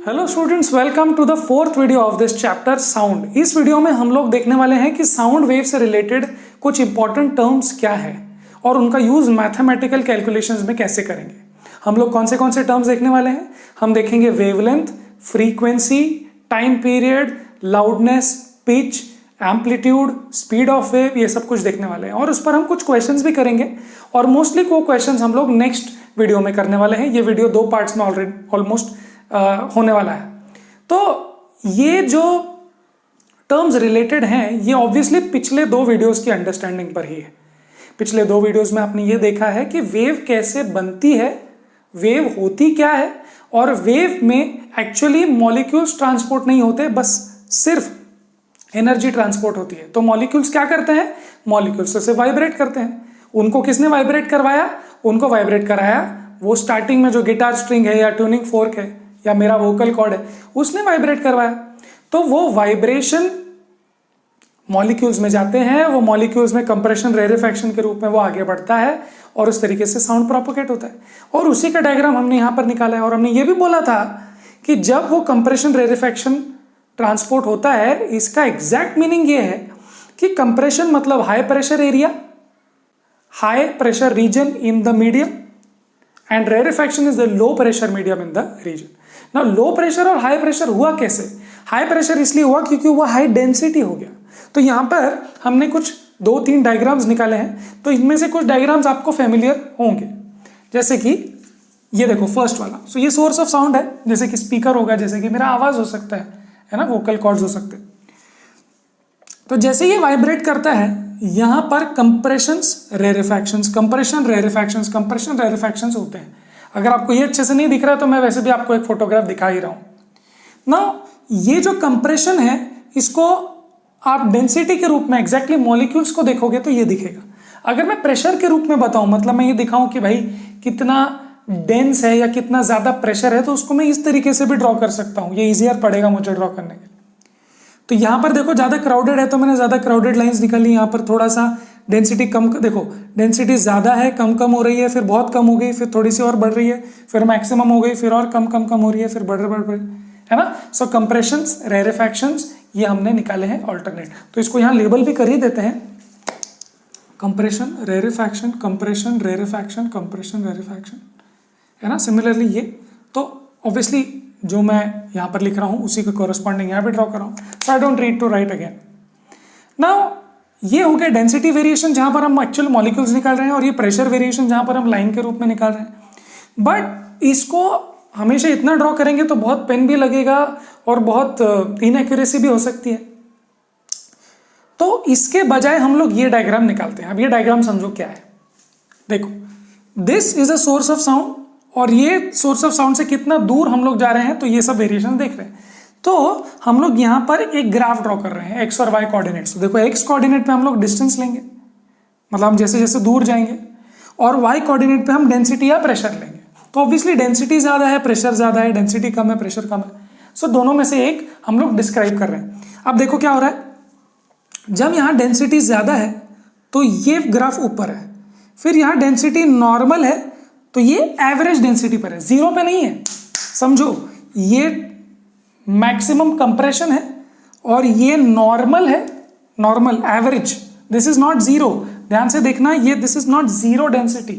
Hello students, welcome to the fourth video of this chapter sound. इस video में हम लोग देखने वाले हैं कि साउंड वेव से रिलेटेड कुछ इंपॉर्टेंट टर्म्स क्या है और उनका यूज मैथमेटिकल कैलकुलेशंस में कैसे करेंगे। हम लोग कौन से टर्म्स देखने वाले हैं? हम देखेंगे wavelength, frequency, time period, loudness, pitch, amplitude, speed of wave, ये सब कुछ देखने वाले हैं और उस पर हम कुछ क्वेश्चंस भी करेंगे और मोस्टली वो क्वेश्चंस हम लोग नेक्स्ट वीडियो में करने वाले हैं। ये वीडियो 2 पार्ट्स में ऑलमोस्ट होने वाला है। तो ये जो टर्म्स रिलेटेड हैं ये ऑब्वियसली पिछले 2 वीडियोस की अंडरस्टैंडिंग पर ही है। पिछले 2 वीडियोस में आपने ये देखा है कि वेव कैसे बनती है, वेव होती क्या है, और वेव में एक्चुअली मॉलिक्यूल्स ट्रांसपोर्ट नहीं होते, बस सिर्फ एनर्जी ट्रांसपोर्ट होती है। तो मॉलिक्यूल्स क्या करते हैं? मॉलिक्यूल्स से वाइब्रेट करते हैं। उनको किसने वाइब्रेट करवाया? उनको वाइब्रेट कराया वो स्टार्टिंग में जो गिटार स्ट्रिंग है या ट्यूनिंग फोर्क है या मेरा वोकल कॉर्ड है, उसने वाइब्रेट करवाया। तो वो वाइब्रेशन मॉलिक्यूल्स में जाते हैं, वो मॉलिक्यूल्स में कंप्रेशन रेरिफैक्शन के रूप में वो आगे बढ़ता है और उस तरीके से साउंड प्रोपोगेट होता है। और उसी का डायग्राम हमने यहाँ पर निकाला है और हमने ये भी बोला था कि जब वो कंप्रेशन रेरिफैक्शन ट्रांसपोर्ट होता है, इसका एग्जैक्ट मीनिंग ये है कि कंप्रेशन मतलब high pressure area, high pressure region in the medium, and rarefaction is the low pressure medium in the region. ना लो प्रेशर और हाई प्रेशर हुआ कैसे? हाई प्रेशर इसलिए हुआ क्योंकि वो हाई डेंसिटी हो गया। तो यहां पर हमने कुछ 2-3 डायग्राम्स निकाले हैं, तो इनमें से कुछ डायग्राम्स आपको फेमिलियर होंगे। जैसे कि ये देखो फर्स्ट वाला। सो ये सोर्स ऑफ साउंड है, जैसे कि स्पीकर होगा, जैसे कि मेरा आवाज हो सकता है ना, वोकल कॉर्ड्स हो सकते हैं। तो जैसे ये वाइब्रेट करता है, यहां पर कंप्रेशंस रेरिफैक्शंस, कंप्रेशन रेरिफैक्शंस, कंप्रेशन रेरिफैक्शंस होते हैं। अगर आपको ये अच्छे से नहीं दिख रहा तो मैं वैसे भी आपको एक फोटोग्राफ दिखा ही रहा हूं ना। ये जो कंप्रेशन है इसको आप डेंसिटी के रूप में एग्जैक्टली मॉलिक्यूल्स को देखोगे तो ये दिखेगा। अगर मैं प्रेशर के रूप में बताऊं, मतलब मैं ये दिखाऊं कि भाई कितना डेंस है या कितना ज्यादा प्रेशर है, तो उसको मैं इस तरीके से भी ड्रॉ कर सकता हूं। ये इजियर पड़ेगा मुझे ड्रॉ करने के। तो यहां पर देखो ज्यादा क्राउडेड है तो मैंने ज्यादा क्राउडेड लाइंस निकाली। यहां पर थोड़ा सा डेंसिटी कम, देखो डेंसिटी ज्यादा है, कम कम हो रही है, फिर बहुत कम हो गई, फिर थोड़ी सी और बढ़ रही है, फिर मैक्सिमम हो गई, फिर और कम कम कम हो रही है, फिर बढ़ रही है ना। सो कंप्रेशंस रेरिफैक्शंस ये हमने निकाले हैं ऑल्टरनेट। तो इसको यहाँ लेबल भी कर ही देते हैं, कंप्रेशन रेरिफैक्शन, कंप्रेशन रेरिफैक्शन, कंप्रेशन रेरिफैक्शन, है ना। सिमिलरली ये तो ऑब्वियसली जो मैं यहाँ पर लिख रहा हूँ उसी के कोरस्पॉन्डिंग यहाँ पे ड्रॉ कर रहा हूँ। So I don't read to write again. Now ये हो गया डेंसिटी वेरिएशन जहाँ पर हम एक्चुअल मॉलिक्यूल्स निकाल रहे हैं, और ये प्रेशर वेरिएशन जहाँ पर हम लाइन के रूप में निकाल रहे हैं। बट इसको हमेशा इतना ड्रॉ करेंगे तो बहुत पेन भी लगेगा और बहुत इनएक्यूरेसी भी हो सकती है। तो इसके बजाय हम लोग ये डायग्राम निकालते हैं। अब ये डायग्राम समझो क्या है। देखो, this is a source of sound, और ये सोर्स ऑफ साउंड से कितना दूर हम लोग जा रहे हैं, तो ये सब वेरिएशन देख रहे हैं। तो हम लोग यहां पर एक ग्राफ ड्रॉ कर रहे हैं एक्स और वाई कोऑर्डिनेट्स। तो देखो एक्स कोऑर्डिनेट पे हम लोग डिस्टेंस लेंगे, मतलब हम जैसे जैसे दूर जाएंगे, और वाई कोऑर्डिनेट पे हम डेंसिटी या प्रेशर लेंगे। तो ऑब्वियसली डेंसिटी ज्यादा है, प्रेशर ज्यादा है, डेंसिटी कम है, प्रेशर कम है। सो दोनों में से एक हम लोग डिस्क्राइब कर रहे हैं। अब देखो क्या हो रहा है, जब यहाँ डेंसिटी ज्यादा है तो ये ग्राफ ऊपर है, फिर यहाँ डेंसिटी नॉर्मल है तो ये एवरेज डेंसिटी पर है, 0 पे नहीं है। समझो, ये मैक्सिमम कंप्रेशन है और ये नॉर्मल है, normal average. This is not 0, ध्यान से देखना, ये this is not 0 density,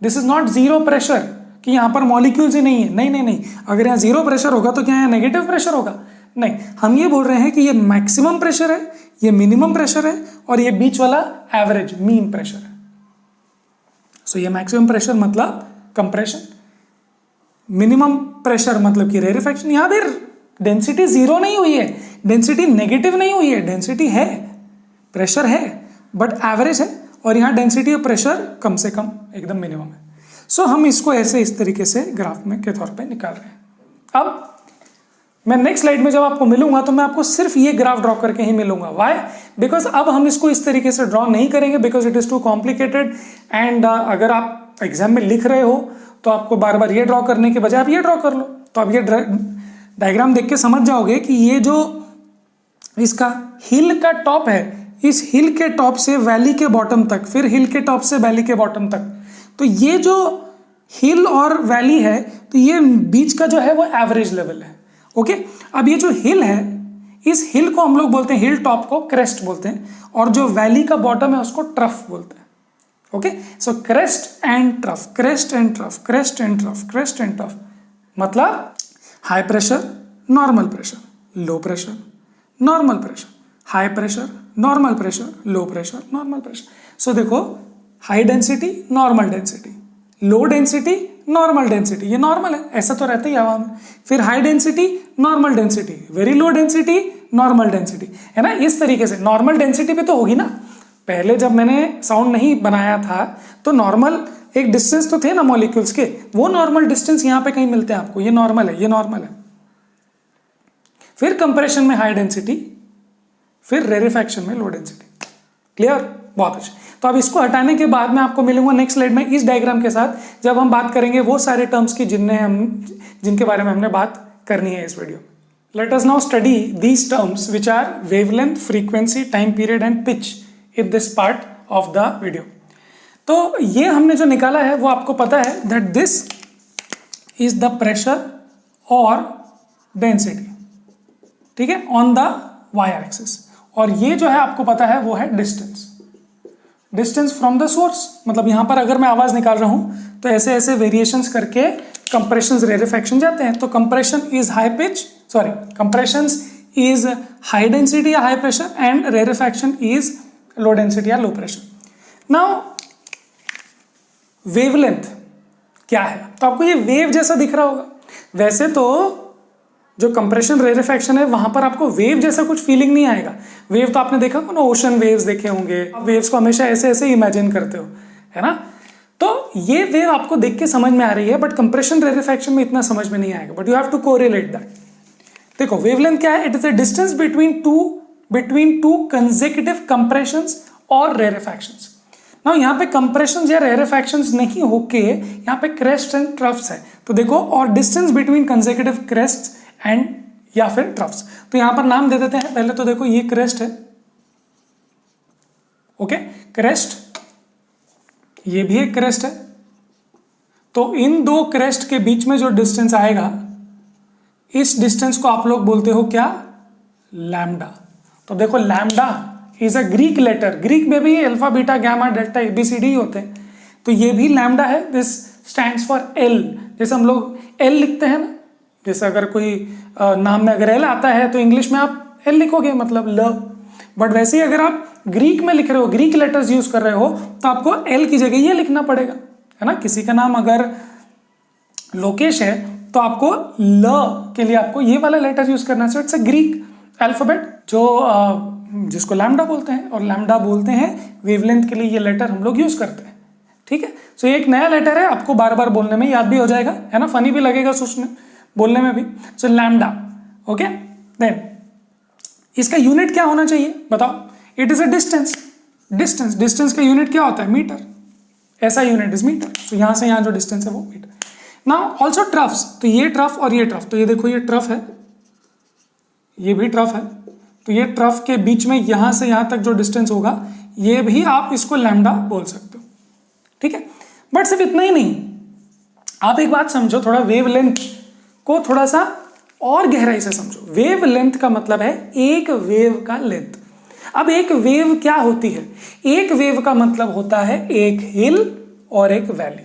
this is not 0 pressure कि यहां पर मॉलिक्यूल्स ही नहीं है। नहीं नहीं नहीं, अगर यहाँ 0 प्रेशर होगा तो क्या यहाँ नेगेटिव प्रेशर होगा? नहीं, हम ये बोल रहे हैं कि ये मैक्सिमम प्रेशर है, ये मिनिमम प्रेशर है, और ये बीच वाला एवरेज मीन प्रेशर है। सो ये मैक्सिमम प्रेशर मतलब कंप्रेशन, मिनिमम प्रेशर मतलब कि रेरिफैक्शन। यहां पर डेंसिटी 0 नहीं हुई है, डेंसिटी नेगेटिव नहीं हुई है, डेंसिटी है, प्रेशर है बट एवरेज है, और यहां डेंसिटी और प्रेशर कम से कम एकदम मिनिमम है। सो हम इसको ऐसे इस तरीके से ग्राफ में के तौर पे निकाल रहे हैं। अब मैं नेक्स्ट स्लाइड में जब आपको मिलूंगा तो मैं आपको सिर्फ ये ग्राफ ड्रॉ करके ही मिलूंगा। व्हाई? बिकॉज अब हम इसको इस तरीके से ड्रॉ नहीं करेंगे, because it is too complicated. And अगर आप एग्जाम में लिख रहे हो तो आपको बार बार ये ड्रॉ करने के बजाय आप ये ड्रॉ कर लो। तो आप ये डायग्राम देख के समझ जाओगे कि ये जो इसका हिल का टॉप है, इस हिल के टॉप से वैली के बॉटम तक, फिर हिल के टॉप से वैली के बॉटम तक, तो ये जो हिल और वैली है तो ये बीच का जो है वो एवरेज लेवल है। ओके, अब ये जो हिल है, इस हिल को हम लोग बोलते हैं, हिल टॉप को क्रेस्ट बोलते हैं, और जो वैली का बॉटम है उसको ट्रफ बोलते हैं। Okay, so crest and trough, crest and trough, crest and trough, crest and trough, मतलब high pressure, normal pressure, low pressure, normal pressure, high pressure, normal pressure, low pressure, normal pressure. So देखो, high density, normal density, low density, normal density, ये normal है, ऐसा तो रहता ही हवा में। फिर high density, normal density, very low density, normal density, है ना। इस तरीके से नॉर्मल डेंसिटी पे तो होगी ना। पहले जब मैंने साउंड नहीं बनाया था तो नॉर्मल एक डिस्टेंस तो थे ना मॉलिक्यूल्स के, वो नॉर्मल डिस्टेंस यहाँ पे कहीं मिलते हैं आपको, ये नॉर्मल है, ये नॉर्मल है। फिर कंप्रेशन में हाई डेंसिटी, फिर रेरिफैक्शन में लो डेंसिटी। क्लियर? बहुत अच्छा। तो अब इसको हटाने के बाद मैं आपको मिलूंगा नेक्स्ट स्लाइड में इस डायग्राम के साथ, जब हम बात करेंगे वो सारे टर्म्स की जिनके बारे में हमने बात करनी है इस वीडियो में। Let us now study these terms which are wavelength, frequency, time period and pitch in this part of the video. तो ये हमने जो निकाला है वो आपको पता है that this is the pressure और डेंसिटी, ठीक है, ऑन द वाई एक्सिस। और ये जो है आपको पता है वो है distance, distance from the source. मतलब यहां पर अगर मैं आवाज निकाल रहा हूं तो ऐसे ऐसे वेरिएशंस करके कंप्रेशन, रेरिफैक्शन जाते हैं। तो compression is high pitch, sorry, compression is high density या high pressure and rarefaction is low density या लो प्रेशर। नाउ वेवलेंथ क्या है? तो आपको ये वेव जैसा दिख रहा होगा। वैसे तो जो कंप्रेशन, रेरिफैक्शन है वहां पर आपको वेव जैसा कुछ फीलिंग नहीं आएगा। वेव तो आपने देखा ना, ओशन वेव्स देखे होंगे, आप वेव्स को हमेशा ऐसे ऐसे इमेजिन करते हो, है ना। तो ये वेव आपको देख के समझ में आ रही है, बट कंप्रेशन, रेरिफैक्शन में इतना समझ में नहीं आएगा, but you have to correlate that. देखो, वेवलेंथ क्या है? It is a distance between two consecutive compressions और रेरिफैक्शंस। नाउ यहाँ पे कंप्रेशंस या रेरिफैक्शंस नहीं होके यहाँ पे क्रेस्ट एंड ट्रफ्स है। तो देखो, और distance between consecutive crest and या फिर ट्रफ्स। तो यहां पर नाम दे देते हैं। पहले तो देखो, ये क्रेस्ट है, ओके, क्रेस्ट, ये भी एक क्रेस्ट है। तो इन दो क्रेस्ट के बीच में जो डिस्टेंस आएगा, इस डिस्टेंस को आप लोग बोलते हो क्या? लैम्डा। तो देखो, lambda is a Greek letter, Greek में भी alpha, beta, gamma, delta, ABCD होते हैं। तो ये भी लैम्डा है। This stands for L. जैसे हम लोग एल लिखते हैं ना, जैसे अगर कोई नाम में अगर एल आता है तो इंग्लिश में आप एल लिखोगे, मतलब ल। बट वैसे ही अगर आप ग्रीक में लिख रहे हो, ग्रीक लेटर्स यूज कर रहे हो, तो आपको एल की जगह ये लिखना पड़ेगा, है ना। किसी का नाम अगर लोकेश है तो आपको ल के लिए आपको ये वाला लेटर यूज करना है। So it's a Greek alphabet जो जिसको लैम्डा बोलते हैं, और लैम्डा बोलते हैं वेवलेंथ के लिए ये लेटर हम लोग यूज करते हैं, ठीक है। सो ये एक नया लेटर है, आपको बार बार बोलने में याद भी हो जाएगा, है ना, फनी भी लगेगा सोचने बोलने में भी। सो लैम्डा, ओके। देन इसका यूनिट क्या होना चाहिए बताओ? It is a distance. Distance का यूनिट क्या होता है? मीटर। ऐसा यूनिट इज मीटर। तो यहां से यहां जो डिस्टेंस है वो मीटर। Now also troughs. तो ये ट्रफ और ये ट्रफ, तो ये देखो, ये ट्रफ है, ये भी ट्रफ है। तो ये ट्रफ के बीच में यहां से यहां तक जो डिस्टेंस होगा, ये भी आप इसको लैम्डा बोल सकते हो, ठीक है। बट सिर्फ इतना ही नहीं, आप एक बात समझो, थोड़ा वेवलेंथ को थोड़ा सा और गहराई से समझो। वेवलेंथ का मतलब है एक वेव का लेंथ। अब एक वेव क्या होती है? एक वेव का मतलब होता है एक हिल और एक वैली,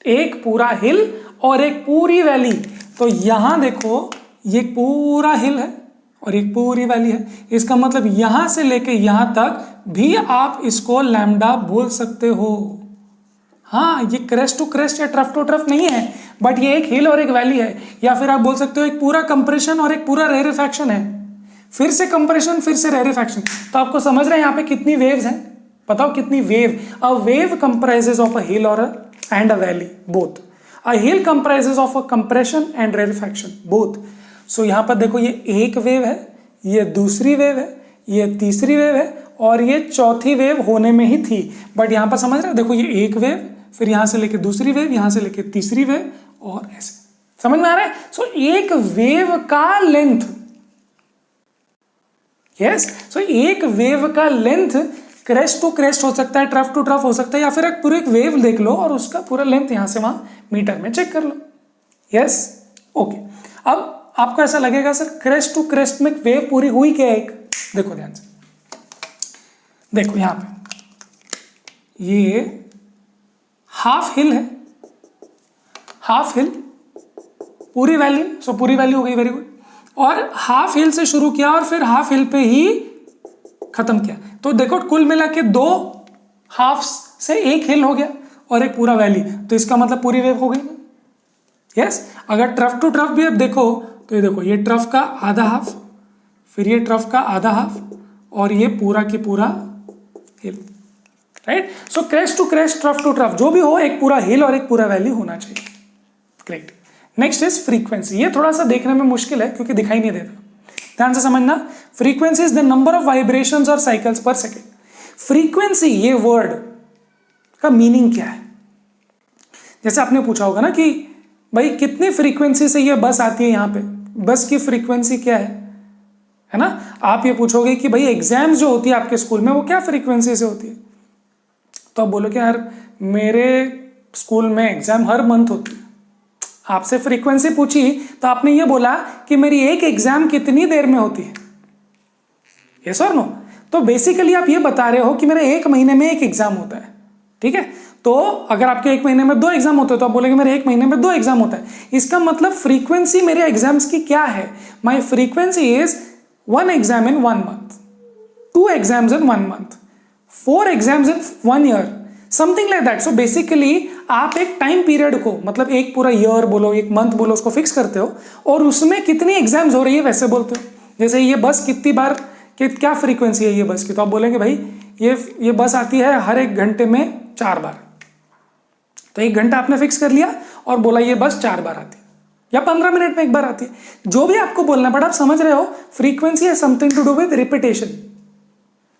एक पूरा हिल और एक पूरी वैली। तो यहां देखो, ये पूरा हिल है और एक पूरी वैली है। इसका मतलब यहां से लेके यहां तक भी आप इसको लैम्डा बोल सकते हो। हाँ, ये क्रेस्ट टू क्रेस्ट या ट्रफ टू ट्रफ नहीं है, बट ये एक हिल और एक वैली है। या फिर आप बोल सकते हो एक पूरा कंप्रेशन और एक पूरा रेरिफैक्शन है, फिर से कंप्रेशन, फिर से रेरिफैक्शन। तो आपको समझ रहे हैं यहाँ पे कितनी वेव्स हैं? बताओ कितनी wave? A wave comprises of a hill और and a valley both. A hill comprises of a compression and rarefaction both. So यहाँ पर देखो, ये एक वेव है, ये दूसरी वेव है, ये तीसरी वेव है, और ये चौथी वेव होने में ही थी। बट यहाँ पर समझ रहे हो, देखो, ये एक वेव, फिर यहां से लेके दूसरी वेव, यहां से लेके तीसरी वेव, और ऐसे। समझ में आ रहा है? सो एक वेव का लेंथ, यस, सो एक वेव का लेंथ क्रेस्ट टू क्रेस्ट हो सकता है, ट्रफ टू ट्रफ हो सकता है, या फिर एक पूरी एक वेव देख लो और उसका पूरा लेंथ यहां से वहां मीटर में चेक कर लो। Yes, okay. अब आपको ऐसा लगेगा सर क्रेस्ट टू क्रेस्ट में वेव पूरी हुई क्या एक? देखो ध्यान से, देखो यहां पे ये हाफ हिल है, हाफ हिल पूरी वैल्यू, सो पूरी वैल्यू हो गई, वेरी गुड। और हाफ हिल से शुरू किया और फिर हाफ हिल पे ही खत्म किया, तो देखो कुल मिला के 2 हाफ से एक हिल हो गया और एक पूरा वैली, तो इसका मतलब पूरी वेव हो गई। यस, अगर ट्रफ टू ट्रफ भी अब देखो तो ये देखो, ये ट्रफ का आधा हाफ, फिर ये ट्रफ का आधा हाफ, और ये पूरा की पूरा hill, right. So crest to crest, trough to trough, जो भी हो एक पूरा हिल और एक पूरा वैली होना चाहिए। ग्रेट। Next is frequency. ये थोड़ा सा देखने में मुश्किल है क्योंकि दिखाई नहीं देता, ध्यान से समझना। Frequency is the number of vibrations और साइकिल्स पर सेकेंड। फ्रीक्वेंसी, ये वर्ड का मीनिंग क्या है? जैसे आपने पूछा होगा ना कि भाई कितनी फ्रीक्वेंसी से ये बस आती है यहाँ पे, बस की फ्रीक्वेंसी क्या है ना? आप ये पूछोगे कि भाई एग्जाम्स जो होती है आपके स्कूल में वो क्या फ्रीक्वेंसी से होती है, तो आप बोलोगे यार मेरे स्कूल में एग्जाम हर मंथ होती है। आपसे फ्रीक्वेंसी पूछी तो आपने ये बोला कि मेरी एक एग्जाम कितनी देर में होती है, यस और नो? तो बेसिकली आप ये बता रहे हो कि मेरे एक महीने में एक एग्जाम होता है, ठीक है। तो अगर आपके एक महीने में 2 एग्जाम होते हैं तो आप बोलेंगे मेरे एक महीने में 2 एग्जाम होता है। इसका मतलब फ्रीक्वेंसी मेरे एग्जाम्स की क्या है? My frequency is 1 exam in 1 month, 2 exams in 1 month, 4 exams in 1 year, something like that. So basically आप एक टाइम पीरियड को, मतलब एक पूरा ईयर बोलो, एक मंथ बोलो, उसको फिक्स करते हो और उसमें कितनी एग्जाम्स हो रही है वैसे बोलते हो। जैसे ये बस कितनी बार, क्या फ्रीक्वेंसी है ये बस की, तो आप बोलेंगे भाई ये बस आती है हर 1 घंटे में 4 बार, तो 1 घंटा आपने फिक्स कर लिया और बोला ये बस 4 बार आती है, या 15 मिनट में 1 बार आती है, जो भी आपको बोलना, बट आप समझ रहे हो फ्रीक्वेंसी है something to do with repetition.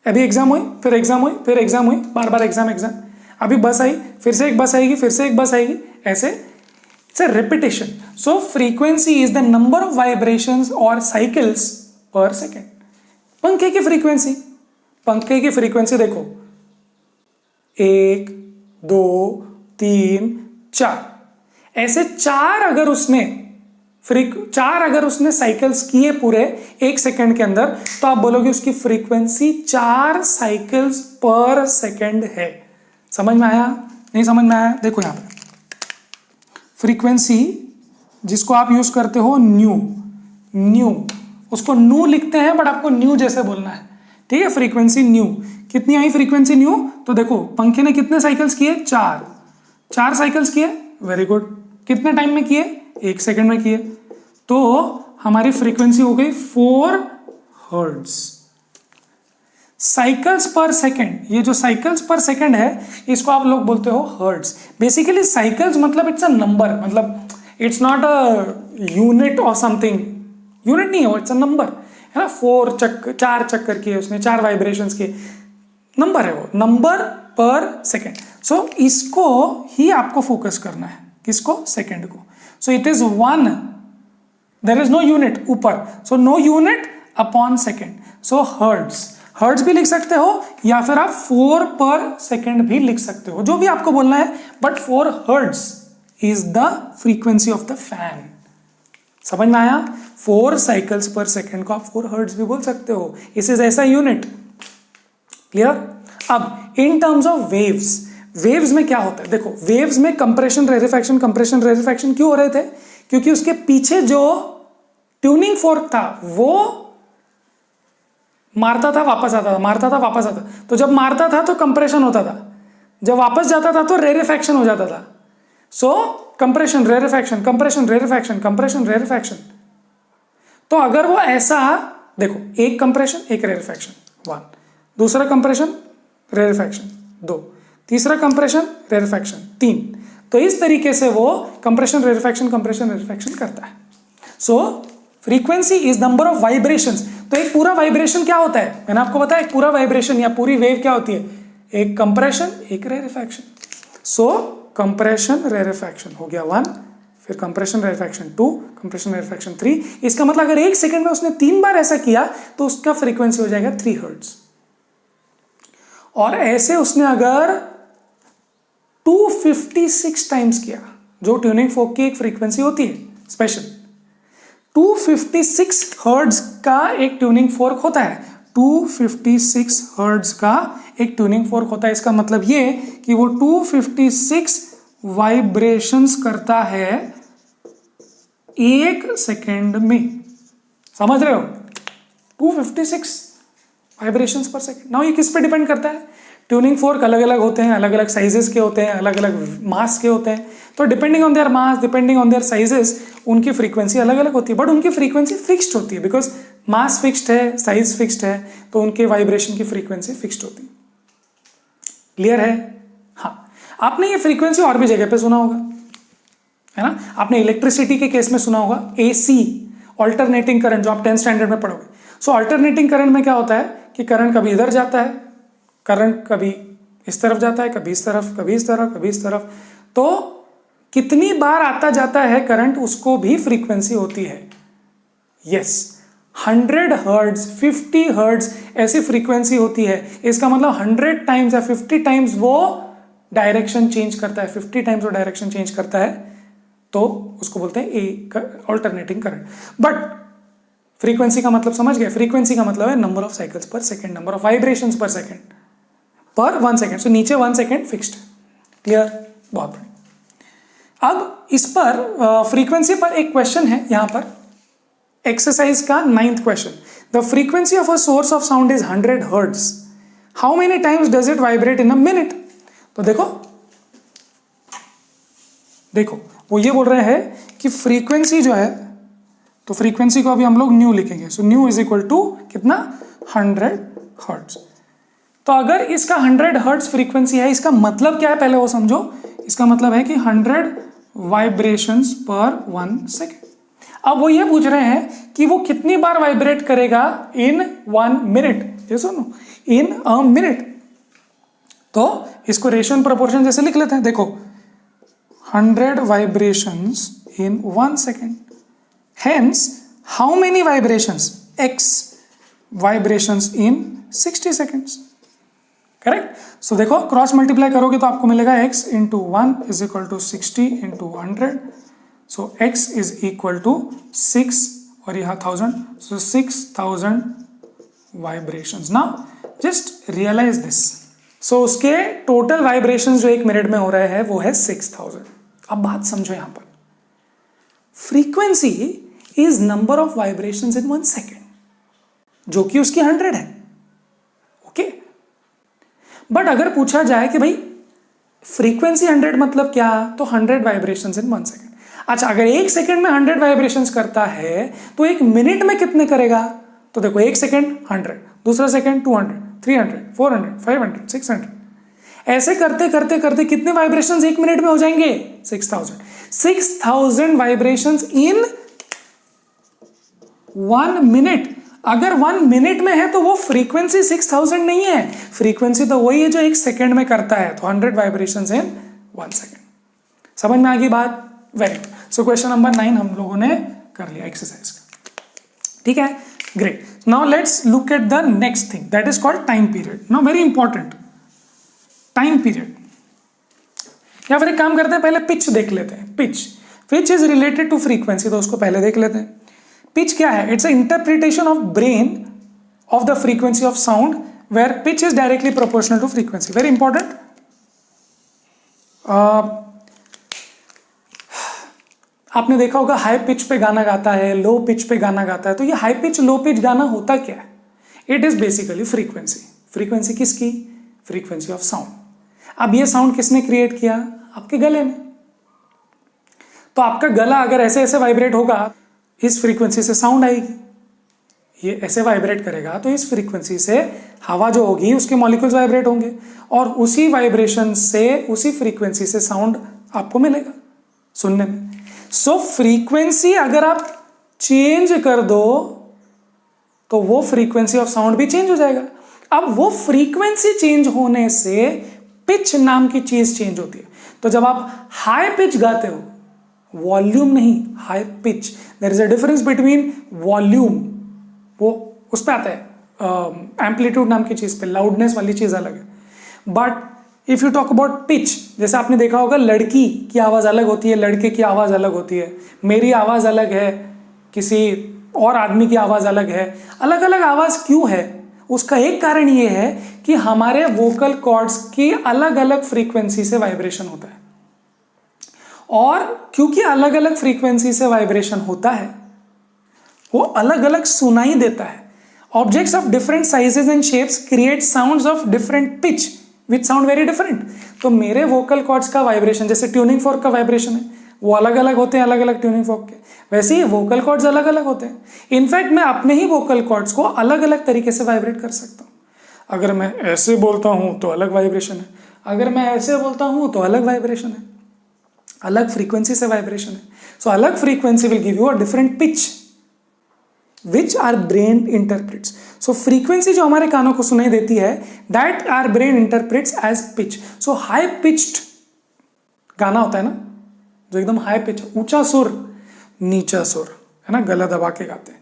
अभी एग्जाम हुई, फिर एग्जाम हुई, फिर एग्जाम हुई, बार बार एग्जाम, अभी बस आई, फिर से एक बस आएगी, फिर से एक बस आएगी, ऐसे it's a repetition. So frequency is the number of vibrations और साइकिल्स पर सेकेंड। पंखे की फ्रीक्वेंसी, पंखे की फ्रीक्वेंसी देखो 1 2 3 4, ऐसे 4 अगर उसने साइकिल्स किए पूरे 1 सेकेंड के अंदर, तो आप बोलोगे उसकी फ्रीक्वेंसी 4 साइकिल्स पर सेकेंड है। समझ में आया? नहीं समझ में आया? देखो यहां पे फ्रीक्वेंसी जिसको आप यूज करते हो न्यू, उसको न्यू लिखते हैं बट आपको न्यू जैसे बोलना है, ठीक है। फ्रीक्वेंसी न्यू, कितनी आई फ्रीक्वेंसी न्यू? तो देखो पंखे ने कितने साइकिल्स किए? 4 साइकिल्स किए, वेरी गुड। कितने टाइम में किए? 1 सेकेंड में किए, तो हमारी फ्रीक्वेंसी हो गई 4 हर्ट्ज। साइकिल्स पर सेकेंड, ये जो साइकिल्स पर सेकेंड है इसको आप लोग बोलते हो हर्ट्ज। बेसिकली साइकिल्स मतलब इट्स अ नंबर, मतलब इट्स नॉट अ यूनिट और समथिंग, यूनिट नहीं है, इट्स अ नंबर, है ना। 4 चक्कर किए उसने, 4 वाइब्रेशंस किए, नंबर है वो, नंबर पर सेकेंड। सो इसको ही आपको फोकस करना है, किसको? सेकेंड को। So it is 1, there is no unit ऊपर, so no unit upon second, so hertz भी लिख सकते हो या फिर आप 4 पर सेकेंड भी लिख सकते हो, जो भी आपको बोलना है, but 4 hertz is the frequency of the fan. समझ में आया? 4 साइकिल्स पर सेकेंड को आप 4 हर्ट्ज भी बोल सकते हो, इस इज ऐसा यूनिट। क्लियर? अब इन टर्म्स ऑफ वेव्स में क्या होता है? देखो वेव्स में कंप्रेशन रेरिफैक्शन क्यों हो रहे थे? क्योंकि उसके पीछे जो ट्यूनिंग फोर्क था वो मारता था वापस आता था, मारता था वापस आता, तो जब मारता था तो कंप्रेशन होता था, जब वापस जाता था तो रेरिफैक्शन हो जाता था। सो कंप्रेशन रेरिफैक्शन, कंप्रेशन रेरिफैक्शन, कंप्रेशन रेरिफैक्शन। तो अगर वो ऐसा, देखो एक कंप्रेशन एक रेरिफैक्शन 1, दूसरा कंप्रेशन रेरिफैक्शन 2, तीसरा कंप्रेशन रेरिफैक्शन 3, तो इस तरीके से वो कंप्रेशन रेरिफैक्शन करता है। So frequency is number of vibrations. तो एक पूरा वाइब्रेशन क्या होता है? मैंने आपको बताया एक पूरा वाइब्रेशन या पूरी वेव क्या होती है? एक कंप्रेशन एक रेरिफैक्शन। सो कंप्रेशन रेरिफैक्शन हो गया 1, फिर कंप्रेशन रेरिफैक्शन 2, कंप्रेशन रेरिफैक्शन 3। इसका मतलब अगर 1 सेकंड में उसने 3 बार ऐसा किया तो उसका फ्रीक्वेंसी हो जाएगा 3 हर्ट्ज। और ऐसे उसने अगर 256 टाइम्स किया, जो ट्यूनिंग फोक की एक फ्रीक्वेंसी होती है स्पेशल, 256 हर्ट्ज का एक ट्यूनिंग फोर्क होता है, 256 हर्ट्ज का एक ट्यूनिंग फोर्क होता है। इसका मतलब ये कि वो 256 वाइब्रेशंस करता है 1 सेकेंड में। समझ रहे हो? 256 वाइब्रेशंस पर सेकेंड। नाउ ये किस पे डिपेंड करता है? ट्यूनिंग फोर्क अलग अलग होते हैं, अलग अलग साइजेस के होते हैं, अलग अलग मास के होते हैं, तो depending on their mass, depending on their sizes, उनकी फ्रीक्वेंसी अलग अलग होती है, बट उनकी फ्रीक्वेंसी फिक्स्ड होती है, बिकॉज मास फिक्स्ड है, साइज फिक्स्ड है, तो उनके वाइब्रेशन की फ्रीक्वेंसी फिक्स्ड होती है। क्लियर है? हाँ। आपने ये फ्रीक्वेंसी और भी जगह पे सुना होगा, है ना? आपने इलेक्ट्रिसिटी के केस में सुना होगा AC, ऑल्टरनेटिंग करंट, जो आप 10th स्टैंडर्ड में पढ़ोगे। सो ऑल्टरनेटिंग करंट में क्या होता है कि करंट कभी इधर जाता है, करंट कभी इस तरफ जाता है, कभी इस तरफ, कभी इस तरफ, कभी इस तरफ, तो कितनी बार आता जाता है करंट, उसको भी फ्रीक्वेंसी होती है। यस, 100 हर्ट्ज, 50 हर्ट्ज ऐसी फ्रीक्वेंसी होती है। इसका मतलब 100 टाइम्स या 50 टाइम्स वो डायरेक्शन चेंज करता है, 50 टाइम्स वो डायरेक्शन चेंज करता है, तो उसको बोलते हैं ऑल्टरनेटिंग करंट। बट फ्रीक्वेंसी का मतलब समझ गए? फ्रीक्वेंसी का मतलब है नंबर ऑफ साइकिल्स पर सेकेंड, नंबर ऑफ वाइब्रेशंस पर सेकेंड, पर 1 सेकेंड। सो नीचे 1 सेकेंड फिक्स्ड। क्लियर? बहुत बढ़िया। अब इस पर फ्रीक्वेंसी पर एक क्वेश्चन है यहां पर, एक्सरसाइज का 9th question. The frequency of a source of sound is 100 hertz, how many times does it vibrate in a minute? तो देखो वो ये बोल रहे हैं कि फ्रीक्वेंसी जो है, तो फ्रीक्वेंसी को अभी हम लोग न्यू लिखेंगे। So nu is equal to कितना? 100 हर्ट्ज। तो अगर इसका 100 हर्ट्ज फ्रीक्वेंसी है, इसका मतलब क्या है पहले वो समझो। इसका मतलब है कि 100 वाइब्रेशंस पर 1 सेकेंड। अब वो ये पूछ रहे हैं कि वो कितनी बार वाइब्रेट करेगा इन 1 मिनट। ये सुनो, इन अ मिनट। तो इसको रेशियो प्रोपोर्शन जैसे लिख लेते हैं। देखो, 100 vibrations in 1 second, hence how many vibrations? x vibrations in 60 seconds. Correct? So देखो, क्रॉस मल्टीप्लाई करोगे तो आपको मिलेगा x into 1 is equal to 60 into 100। So x is equal to 6 और यह 1000, so 6000 vibrations. Now just realise this. So उसके total vibrations जो 1 minute में हो रहे हैं वो है 6000। अब बात समझो यहां पर, frequency is number of vibrations in 1 second, जो कि उसकी 100 है। ओके, बट अगर पूछा जाए कि भाई फ्रीक्वेंसी 100 मतलब क्या, तो 100 वाइब्रेशंस इन 1 सेकेंड। अच्छा, अगर 1 सेकेंड में 100 वाइब्रेशंस करता है तो 1 मिनट में कितने करेगा? तो देखो, 1 सेकेंड 100, दूसरा सेकेंड 200, 300, 400, 500, 600, ऐसे करते करते करते कितने वाइब्रेशंस 1 मिनट में हो जाएंगे? 6000 वाइब्रेशंस इन 1 मिनट। अगर 1 मिनट में है तो वो फ्रीक्वेंसी 6000 नहीं है, फ्रीक्वेंसी तो वही है जो 1 सेकेंड में करता है। तो 100 वाइब्रेशंस इन 1 सेकेंड। समझ में आ गई बात? Very good. So question number 9 हम लोगों ने कर लिया एक्सरसाइज का। ठीक है, great. Now let's look at the next thing, that is called time period. Now very important, time period. या फिर एक काम करते हैं, पहले पिच देख लेते हैं। Pitch is related to frequency, तो उसको पहले देख लेते हैं। पिच क्या है? It's a interpretation of brain of the frequency of sound where pitch is directly proportional to frequency. Very important. आपने देखा होगा हाई पिच पे गाना गाता है, लो पिच पे गाना गाता है। तो ये हाई पिच लो पिच गाना होता क्या है? It is basically frequency. Frequency किसकी? Frequency of sound. अब ये साउंड किसने क्रिएट किया? आपके गले में। तो आपका गला अगर ऐसे ऐसे वाइब्रेट होगा, इस फ्रीक्वेंसी से साउंड आएगी। ये ऐसे वाइब्रेट करेगा तो इस फ्रीक्वेंसी से हवा जो होगी उसके मॉलिक्यूल्स वाइब्रेट होंगे, और उसी वाइब्रेशन से, उसी फ्रीक्वेंसी से साउंड आपको मिलेगा सुनने में। सो फ्रीक्वेंसी अगर आप चेंज कर दो तो वो फ्रीक्वेंसी ऑफ साउंड भी चेंज हो जाएगा। अब वो फ्रीक्वेंसी चेंज होने से पिच नाम की चीज चेंज होती है। तो जब आप हाई पिच गाते हो, वॉल्यूम नहीं, high pitch, there is a difference between volume, वो उस पे आता है एम्पलीट्यूड नाम की चीज पे, लाउडनेस वाली चीज अलग है। But if you talk about pitch, जैसे आपने देखा होगा लड़की की आवाज अलग होती है, लड़के की आवाज अलग होती है, मेरी आवाज अलग है, किसी और आदमी की आवाज अलग है, अलग अलग आवाज क्यों है? उसका एक कारण ये है कि हमारे वोकल कॉर्ड्स की अलग अलग फ्रीक्वेंसी से वाइब्रेशन होता है, और क्योंकि अलग अलग फ्रीक्वेंसी से वाइब्रेशन होता है वो अलग अलग सुनाई देता है। Objects of different sizes and shapes create sounds of different pitch which sound very different. तो मेरे वोकल कॉर्ड्स का वाइब्रेशन, जैसे ट्यूनिंग फोर्क का वाइब्रेशन है, वो अलग अलग होते हैं, अलग अलग ट्यूनिंग फोर्क के, वैसे ही वोकल कॉर्ड्स अलग अलग होते हैं। इनफैक्ट मैं अपने ही वोकल कॉर्ड्स को अलग अलग तरीके से वाइब्रेट कर सकता हूँ। अगर मैं ऐसे बोलता हूँ तो अलग वाइब्रेशन है, अगर मैं ऐसे बोलता हूँ तो अलग वाइब्रेशन है, अलग फ्रीक्वेंसी से वाइब्रेशन है। सो अलग frequency will give you a different pitch which our brain interprets. So frequency जो हमारे कानों को सुनाई देती है, that our brain interprets as pitch. So high pitched गाना होता है ना, जो एकदम हाई पिच, ऊंचा सुर नीचा सुर, है ना, गला दबा के गाते हैं,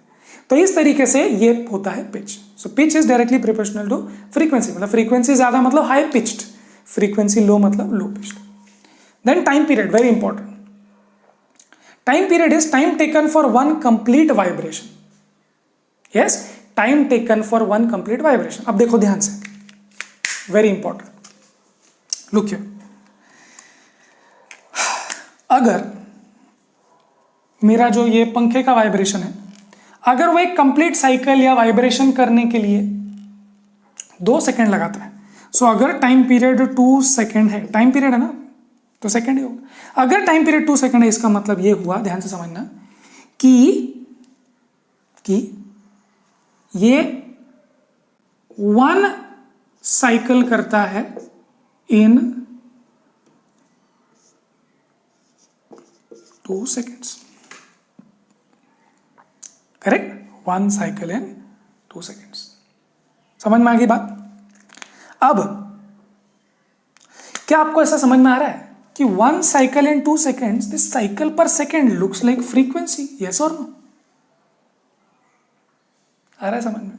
तो इस तरीके से ये होता है pitch. So pitch is directly proportional to frequency, मतलब फ्रीक्वेंसी ज्यादा मतलब हाई पिच्ड, फ्रीक्वेंसी लो मतलब low pitched. Then time period, very important. Time period is time taken for one complete vibration. Yes, time taken for one complete vibration. अब देखो ध्यान से, very important, look here. अगर मेरा जो ये पंखे का वाइब्रेशन है, अगर वो एक कंप्लीट साइकिल या वाइब्रेशन करने के लिए 2 सेकेंड लगाता है, सो अगर टाइम पीरियड 2 सेकेंड है, टाइम पीरियड है ना, तो सेकेंड ही होगा। अगर टाइम पीरियड 2 सेकेंड है, इसका मतलब ये हुआ, ध्यान से समझना, कि ये 1 साइकिल करता है इन 2 seconds, correct, 1 cycle in 2 seconds. समझ में आ गई बात? अब क्या आपको ऐसा समझ में आ रहा है कि 1 cycle in 2 seconds, this cycle पर second looks like frequency, yes और नो? आ रहा है समझ में?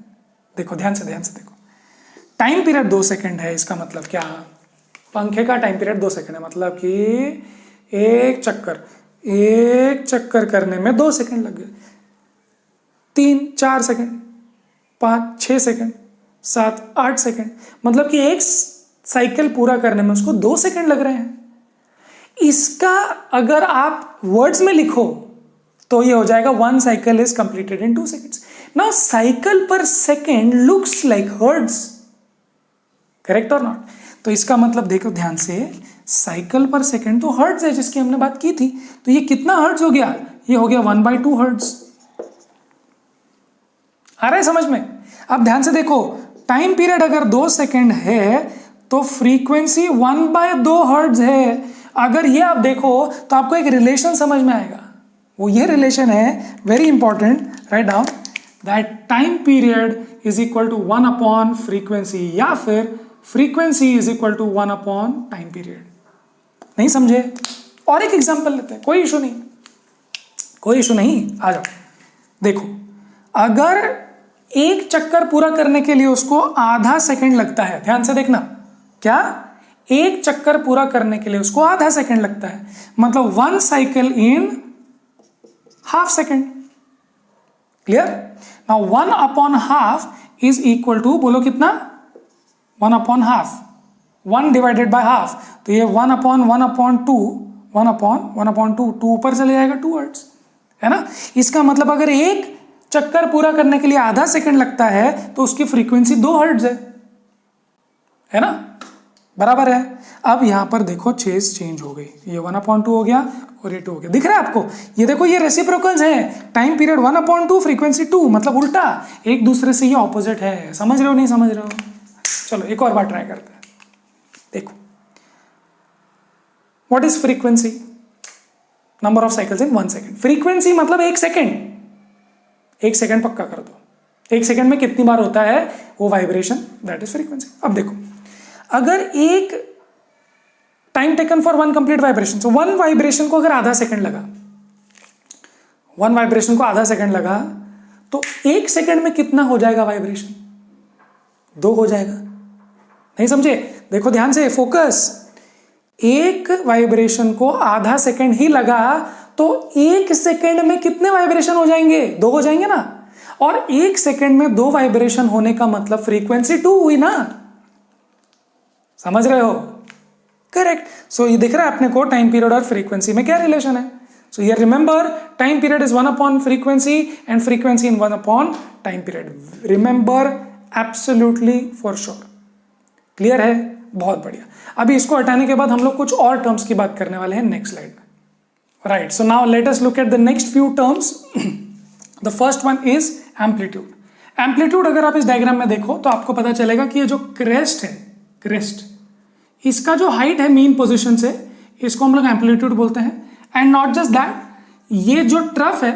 देखो ध्यान से देखो, टाइम पीरियड 2 सेकेंड है, इसका मतलब क्या, पंखे का टाइम पीरियड 2 सेकेंड है, मतलब कि एक चक्कर करने में 2 सेकेंड लग गए, 3 4 सेकेंड, 5 6 सेकेंड, 7 8 सेकेंड, मतलब कि एक साइकिल पूरा करने में उसको 2 सेकेंड लग रहे हैं। इसका अगर आप वर्ड्स में लिखो तो ये हो जाएगा 1 cycle is completed in 2 seconds. Now cycle पर second looks like hertz, correct और नॉट? तो इसका मतलब देखो ध्यान से, साइकिल पर सेकेंड तो हर्ट्ज है जिसकी हमने बात की थी, तो ये कितना हर्ट्ज हो गया? ये हो गया 1/2 हर्ट्ज। आ रहा है समझ में? अब ध्यान से देखो, टाइम पीरियड अगर 2 सेकेंड है तो फ्रीक्वेंसी 1/2 हर्ट्ज है। अगर ये आप देखो तो आपको एक रिलेशन समझ में आएगा, वो ये रिलेशन है, very important, write down, that time period is equal to 1 frequency, या फिर frequency is equal to 1 time period. नहीं समझे? और एक एग्जांपल लेते हैं, कोई इशू नहीं, आ जाओ। देखो, अगर एक चक्कर पूरा करने के लिए उसको आधा सेकंड लगता है, ध्यान से देखना, क्या एक चक्कर पूरा करने के लिए उसको आधा सेकंड लगता है, मतलब 1 cycle in half second, clear? Now 1/2 is equal to, बोलो कितना? 1/2, 1 डिवाइडेड बाय हाफ, तो ये 1/1/2, 1/1/2, 2 ऊपर चले जाएगा, 2 हर्ट्ज, है ना? इसका मतलब अगर एक चक्कर पूरा करने के लिए आधा सेकंड लगता है तो उसकी फ्रीक्वेंसी 2 हर्ट्ज है ना? बराबर है। अब यहां पर देखो चेंज हो गई, ये 1/2 हो गया और ये 2 हो गया, दिख रहा है आपको? ये देखो, ये रेसिप्रोकल्स हैं, टाइम पीरियड 1/2, फ्रीक्वेंसी 2, मतलब उल्टा, एक दूसरे से ये ऑपोजिट है। समझ रहे हो नहीं समझ रहे हो? चलो एक और बार ट्राई करते हैं। देखो, what is frequency? Number of cycles in 1 second. Frequency मतलब 1 सेकेंड, 1 सेकेंड पक्का कर दो, 1 सेकेंड में कितनी बार होता है वो वाइब्रेशन, दैट इज फ्रीक्वेंसी। अब देखो, अगर एक time taken for 1 complete vibration, so 1 vibration को अगर आधा सेकंड लगा, 1 वाइब्रेशन को आधा सेकंड लगा, तो 1 सेकंड में कितना हो जाएगा वाइब्रेशन? 2 हो जाएगा। नहीं समझे? देखो ध्यान से, फोकस, एक वाइब्रेशन को आधा सेकंड ही लगा तो 1 सेकंड में कितने वाइब्रेशन हो जाएंगे? 2 हो जाएंगे ना। और 1 सेकंड में 2 वाइब्रेशन होने का मतलब फ्रीक्वेंसी 2 हुई ना। समझ रहे हो? करेक्ट। सो ये दिख रहा है अपने को टाइम पीरियड और फ्रीक्वेंसी में क्या रिलेशन है। So here remember, time period is 1 upon frequency and frequency in 1 upon time period. Remember absolutely for sure. Clear है? बहुत बढ़िया। अभी इसको हटाने के बाद हम लोग कुछ और टर्म्स की बात करने वाले हैं नेक्स्ट स्लाइड में। Right, so now let us look at the next few terms. The first one is amplitude. Amplitude अगर आप इस डायग्राम में देखो तो आपको पता चलेगा कि ये जो क्रेस्ट है, क्रेस्ट, इसका जो हाइट है मीन पोजीशन से, इसको हम लोग एम्पलीट्यूड बोलते हैं। एंड नॉट जस्ट दैट, ये जो ट्रफ है,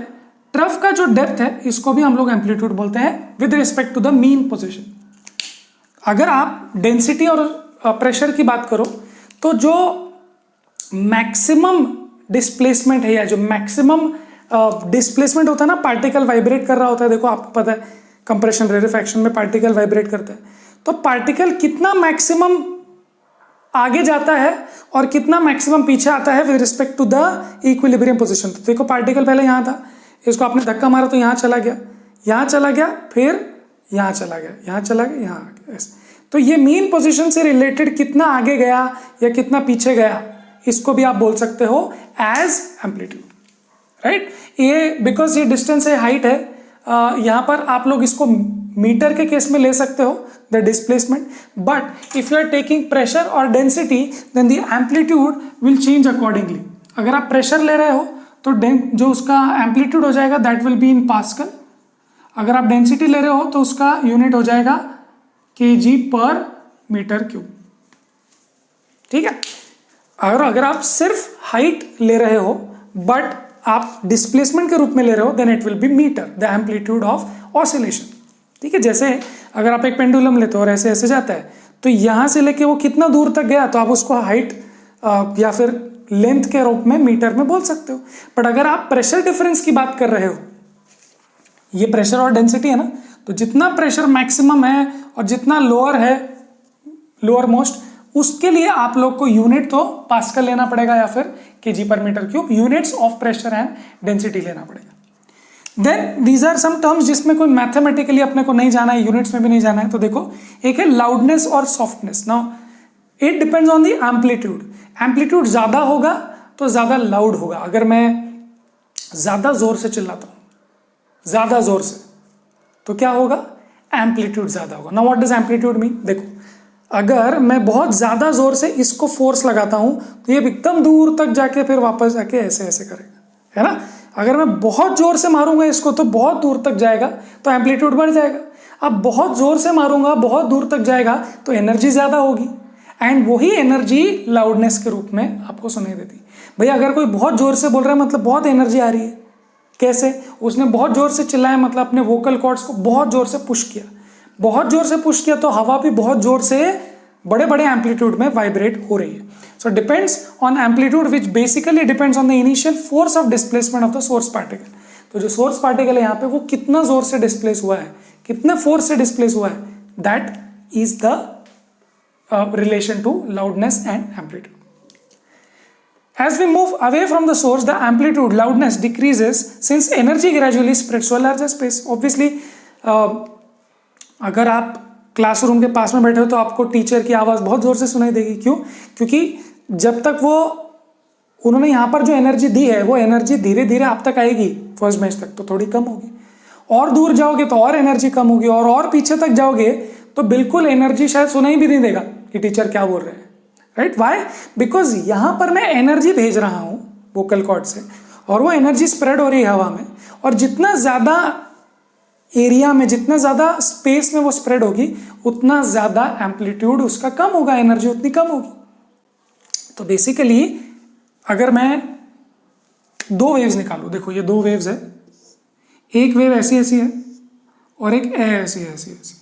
ट्रफ का जो डेप्थ है, इसको भी हम लोग एम्पलीट्यूड बोलते हैं with respect to the mean position. अगर आप डेंसिटी और प्रेशर की बात करो तो जो मैक्सिमम डिस्प्लेसमेंट है या जो मैक्सिमम डिस्प्लेसमेंट होता है ना, पार्टिकल वाइब्रेट कर रहा होता है, देखो आपको पता है कंप्रेशन रेरिफैक्शन में पार्टिकल वाइब्रेट करता है, तो पार्टिकल कितना मैक्सिमम आगे जाता है और कितना मैक्सिमम पीछे आता है with respect to the equilibrium position. तो देखो पार्टिकल पहले यहाँ था, इसको आपने धक्का मारा तो यहाँ चला गया, यहाँ चला गया, फिर यहाँ चला गया, यहाँ चला गया, यहाँ आ गया। तो ये मीन पोजीशन से रिलेटेड कितना आगे गया या कितना पीछे गया, इसको भी आप बोल सकते हो एज एम्पलीट्यूड। राइट, ये बिकॉज ये डिस्टेंस है, हाइट है, यहाँ पर आप लोग इसको मीटर के केस में ले सकते हो the displacement, but if you are taking pressure और density then the amplitude will change accordingly. अगर आप प्रेशर ले रहे हो तो जो उसका एम्पलीट्यूड हो जाएगा that will be in pascal. अगर आप डेंसिटी ले रहे हो तो उसका यूनिट हो जाएगा kg पर मीटर क्यूब। ठीक है, अगर आप सिर्फ हाइट ले रहे हो बट आप डिस्प्लेसमेंट के रूप में ले रहे हो then it will be metre, the amplitude of oscillation. ठीक है, जैसे अगर आप एक पेंडुलम लेते हो और ऐसे ऐसे जाता है तो यहां से लेके वो कितना दूर तक गया तो आप उसको हाइट या फिर लेंथ के रूप में मीटर में बोल सकते हो। बट अगर आप प्रेशर डिफरेंस की बात कर रहे हो, ये प्रेशर और डेंसिटी है ना, तो जितना प्रेशर मैक्सिमम है और जितना लोअर है, लोअर मोस्ट, उसके लिए आप लोग को यूनिट तो पास्कल लेना पड़ेगा या फिर केजी पर metre cube, units of pressure and density लेना पड़ेगा। Then these are some terms जिसमें कोई मैथमेटिकली अपने को नहीं जाना है, यूनिट्स में भी नहीं जाना है। तो देखो, एक है लाउडनेस और softness. Now it depends on the amplitude. Amplitude ज्यादा होगा तो ज्यादा लाउड होगा। अगर मैं ज्यादा जोर से चिल्लाता हूं, ज्यादा जोर से, तो क्या होगा? एम्पलीट्यूड ज्यादा होगा। Now what does amplitude mean? देखो, अगर मैं बहुत ज्यादा जोर से इसको फोर्स लगाता हूं तो ये एकदम दूर तक जाके फिर वापस जाके ऐसे ऐसे करेगा, है ना। अगर मैं बहुत जोर से मारूंगा इसको तो बहुत दूर तक जाएगा, तो एम्पलीट्यूड बढ़ जाएगा। अब बहुत जोर से मारूंगा, बहुत दूर तक जाएगा, तो एनर्जी ज्यादा होगी, एंड वही एनर्जी लाउडनेस के रूप में आपको सुनाई देती। भैया अगर कोई बहुत जोर से बोल रहा है मतलब बहुत एनर्जी आ रही है। कैसे? उसने बहुत जोर से चिल्लाया, मतलब अपने वोकल कॉर्ड्स को बहुत जोर से पुश किया, बहुत जोर से पुश किया, तो हवा भी बहुत जोर से बड़े बड़े एम्पलीट्यूड में वाइब्रेट हो रही है। So depends on amplitude which basically depends on the initial force of displacement of the source particle. तो जो सोर्स पार्टिकल है यहाँ पे वो कितना जोर से डिस्प्लेस हुआ है, कितने फोर्स से डिस्प्लेस हुआ है, that is the relation to loudness and amplitude. As we move away from the source, the amplitude, loudness decreases since energy gradually spreads to a larger space. Obviously, अगर आप classroom के पास में बैठे हो तो आपको टीचर की आवाज़ बहुत ज़ोर से सुनाई देगी। क्यों? क्योंकि जब तक वो उन्होंने यहाँ पर जो एनर्जी दी है वो एनर्जी धीरे धीरे आप तक आएगी, फर्स्ट बेंच तक तो थोड़ी कम होगी, और दूर जाओगे तो और एनर्जी कम होगी, और पीछे तक जाओगे तो बिल्कुल एनर्जी शायद सुनाई भी नहीं देगा कि टीचर क्या बोल रहे हैं। Right, Y? बिकॉज यहां पर मैं एनर्जी भेज रहा हूं वोकल कॉर्ड से, और वो एनर्जी स्प्रेड हो रही है हवा में, और जितना ज्यादा एरिया में, जितना ज्यादा स्पेस में वो स्प्रेड होगी उतना ज्यादा एम्पलीट्यूड उसका कम होगा, एनर्जी उतनी कम होगी। तो बेसिकली अगर मैं दो वेव्स निकालू, देखो ये दो वेव्स है, एक वेव ऐसी ऐसी है और एक ऐसी ऐसी ऐसी,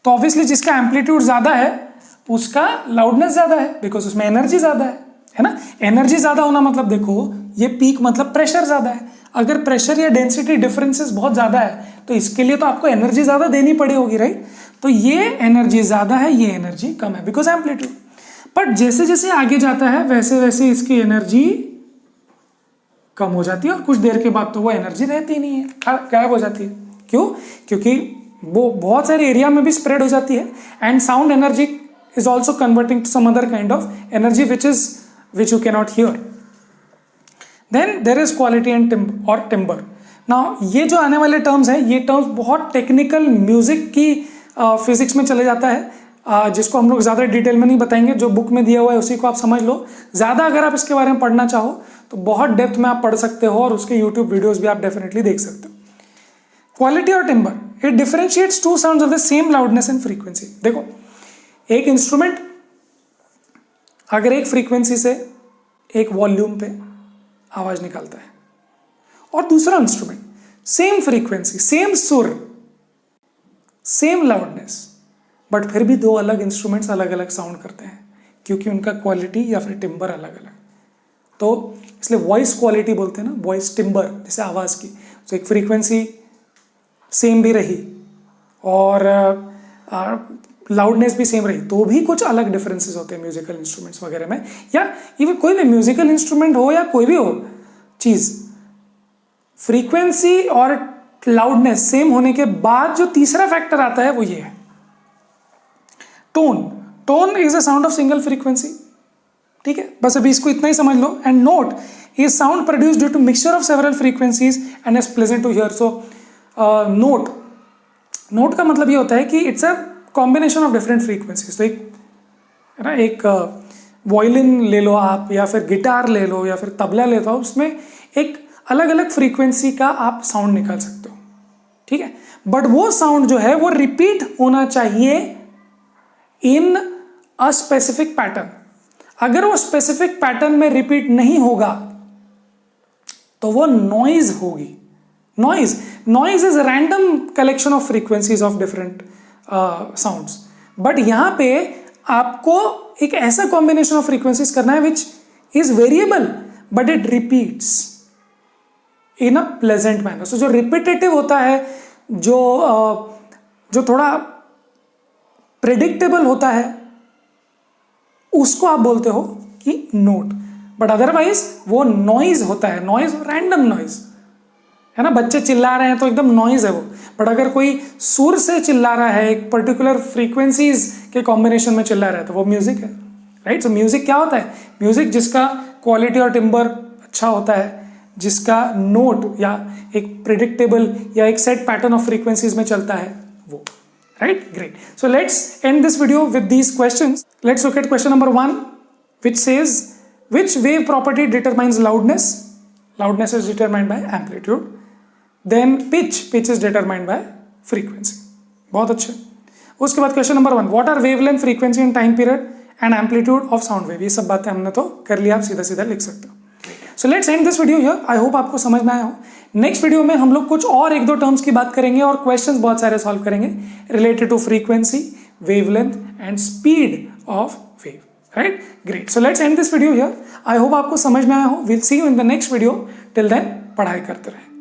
तो ऑब्वियसली जिसका एम्पलीट्यूड ज्यादा है उसका लाउडनेस ज्यादा है, बिकॉज उसमें एनर्जी ज्यादा है ना। एनर्जी ज्यादा होना मतलब देखो ये पीक मतलब प्रेशर ज्यादा है। अगर प्रेशर या डेंसिटी डिफरेंसेस बहुत ज्यादा है तो इसके लिए तो आपको एनर्जी ज्यादा देनी पड़ी होगी, राइट। तो ये एनर्जी ज़्यादा है, ये एनर्जी कम है बिकॉज एम्पलीट्यूड। बट जैसे जैसे आगे जाता है वैसे वैसे इसकी एनर्जी कम हो जाती है और कुछ देर के बाद तो वो एनर्जी रहती नहीं है, गायब हो जाती है। क्यों? क्योंकि वो बहुत सारे एरिया में भी स्प्रेड हो जाती है and sound energy is also converting to some other kind of energy which you cannot hear. Then there is quality and timbre. Now ये जो आने वाले टर्म्स हैं, ये टर्म्स बहुत टेक्निकल म्यूजिक की फिजिक्स में चले जाता है, जिसको हम लोग ज़्यादा डिटेल में नहीं बताएंगे। जो बुक में दिया हुआ है उसी को आप समझ लो। ज़्यादा अगर आप इसके बारे में पढ़ना चाहो तो बहुत डेप्थ में आप पढ़ सकते हो और उसके यूट्यूब वीडियोस भी आप डेफिनेटली देख सकते हो। क्वालिटी और timbre, it differentiates two sounds of the same loudness and frequency. देखो, एक इंस्ट्रूमेंट अगर एक फ्रीक्वेंसी से एक वॉल्यूम पे आवाज निकालता है और दूसरा इंस्ट्रूमेंट सेम फ्रीक्वेंसी, सेम सुर, सेम लाउडनेस, बट फिर भी दो अलग इंस्ट्रूमेंट्स अलग अलग साउंड करते हैं क्योंकि उनका क्वालिटी या फिर टिम्बर अलग अलग। तो इसलिए वॉइस क्वालिटी बोलते हैं ना, वॉइस टिम्बर, जैसे आवाज़ की। तो एक फ्रीक्वेंसी सेम भी रही और लाउडनेस भी सेम रही तो भी कुछ अलग डिफरेंसेस होते हैं म्यूजिकल इंस्ट्रूमेंट्स वगैरह में, या इवन कोई भी म्यूजिकल इंस्ट्रूमेंट हो या कोई भी हो चीज़, फ्रीक्वेंसी और लाउडनेस सेम होने के बाद जो तीसरा फैक्टर आता है वो ये है tone. Tone is a sound of single frequency, ठीक है, बस अभी इसको इतना ही समझ लो। And note is sound produce due to mixture of several frequencies and is pleasant to hear. So note का मतलब ये होता है कि it's a combination of different frequencies. तो एक है ना, एक वायलिन ले लो आप, या फिर गिटार ले लो, या फिर तबला ले लो, उसमें एक अलग अलग फ्रीक्वेंसी का आप साउंड निकाल सकते हो, ठीक है। बट वो साउंड जो है वो रिपीट होना चाहिए इन अ स्पेसिफिक पैटर्न। अगर वो स्पेसिफिक पैटर्न में रिपीट नहीं होगा तो वो नॉइज होगी। Noise is random collection of frequencies of different sounds. But यहां पे आपको एक ऐसा कॉम्बिनेशन ऑफ फ्रीक्वेंसीज करना है which is variable but it repeats in a pleasant manner. So जो रिपीटेटिव होता है, जो थोड़ा प्रेडिक्टेबल होता है, उसको आप बोलते हो कि नोट। बट अदरवाइज वो नॉइज होता है, नॉइज रैंडम नॉइज है ना। बच्चे चिल्ला रहे हैं तो एकदम नॉइज है वो। बट अगर कोई सुर से चिल्ला रहा है, एक पर्टिकुलर फ्रीक्वेंसीज के कॉम्बिनेशन में चिल्ला रहा है, तो वो म्यूजिक है, राइट। सो म्यूजिक क्या होता है? म्यूजिक जिसका क्वालिटी और टिम्बर अच्छा होता है, जिसका नोट या एक प्रिडिक्टेबल या एक सेट पैटर्न ऑफ फ्रीक्वेंसीज में चलता है, वो, right? Great. So let's end this video with these questions. Let's look at question number 1, which says, which wave property determines loudness? Loudness is determined by amplitude. Then pitch is determined by frequency. बहुत अच्छे। उसके बाद question number 1, what are wavelength, frequency and time period and amplitude of sound wave? ये सब बातें हमने तो कर लिया, आप सीधा सीधा लिख सकते हो। So let's end this video here. I hope आपको समझ में आया हो। नेक्स्ट वीडियो में हम लोग कुछ और एक दो टर्म्स की बात करेंगे और क्वेश्चंस बहुत सारे सॉल्व करेंगे related to frequency, wavelength and speed of wave, right. Great. So let's end this video here. I hope आपको समझ में आया हो। Will see you in the next video. Till then पढ़ाई करते रहें।